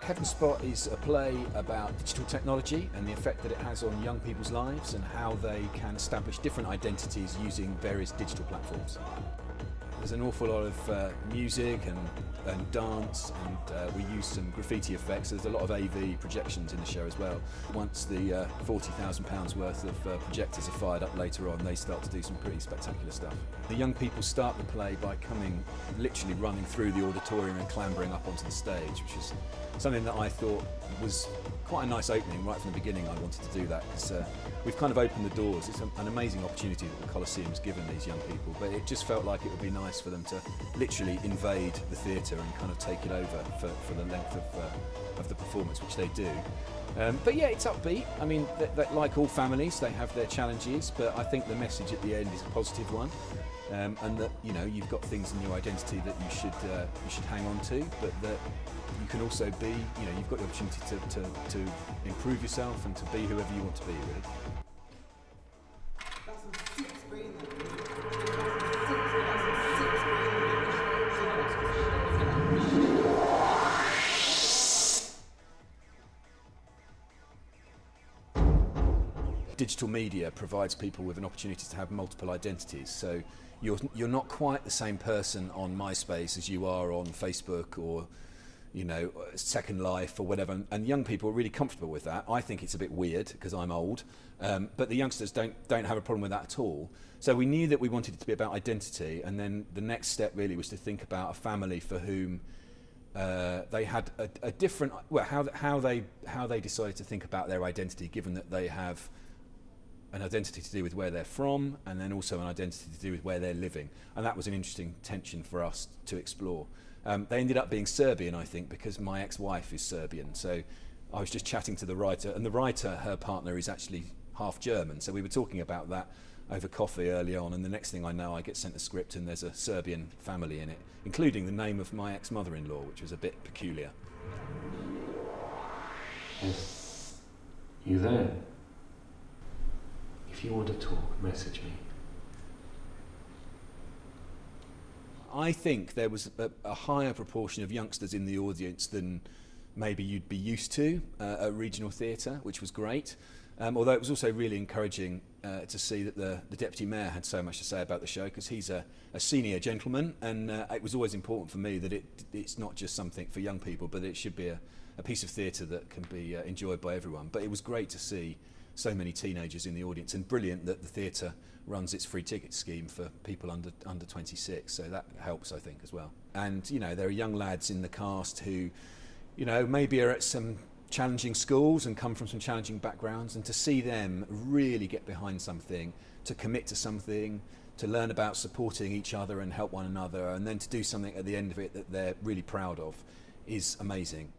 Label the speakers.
Speaker 1: Heaven Spot is a play about digital technology and the effect that it has on young people's lives and how they can establish different identities using various digital platforms. There's an awful lot of music and dance, and we use some graffiti effects. There's a lot of AV projections in the show as well. Once the £40,000 worth of projectors are fired up later on, they start to do some pretty spectacular stuff. The young people start the play by literally running through the auditorium and clambering up onto the stage, which is something that I thought was quite a nice opening. Right from the beginning I wanted to do that because we've kind of opened the doors. It's an amazing opportunity that the Coliseum's given these young people, but it just felt like it would be nice for them to literally invade the theatre and kind of take it over for the length of the performance, which they do. But yeah, it's upbeat. I mean, like all families, they have their challenges, but I think the message at the end is a positive one, and that you've got things in your identity that you should hang on to, but that you can also be, you've got the opportunity to improve yourself and to be whoever you want to be, really. Digital media provides people with an opportunity to have multiple identities, so you're not quite the same person on MySpace as you are on Facebook or Second Life or whatever, and young people are really comfortable with that. I think it's a bit weird because I'm old, but the youngsters don't have a problem with that at all. So we knew that we wanted it to be about identity, and then the next step really was to think about a family for whom they had a different, well, how they decided to think about their identity, given that they have an identity to do with where they're from and then also an identity to do with where they're living, and that was an interesting tension for us to explore. They ended up being Serbian, I think, because my ex-wife is Serbian, so I was just chatting to the writer, and the writer, her partner, is actually half German, so we were talking about that over coffee early on, and the next thing I know I get sent a script and there's a Serbian family in it, including the name of my ex-mother-in-law, which was a bit peculiar.
Speaker 2: Yes. You there? If you want to talk, message me.
Speaker 1: I think there was a higher proportion of youngsters in the audience than maybe you'd be used to at regional theatre, which was great. Although it was also really encouraging to see that the Deputy Mayor had so much to say about the show, because he's a senior gentleman, and it was always important for me that it's not just something for young people, but it should be a piece of theatre that can be enjoyed by everyone. But it was great to see so many teenagers in the audience, and brilliant that the theatre runs its free ticket scheme for people under 26, so that helps, I think, as well. And there are young lads in the cast who maybe are at some challenging schools and come from some challenging backgrounds, and to see them really get behind something, to commit to something, to learn about supporting each other and help one another, and then to do something at the end of it that they're really proud of, is amazing.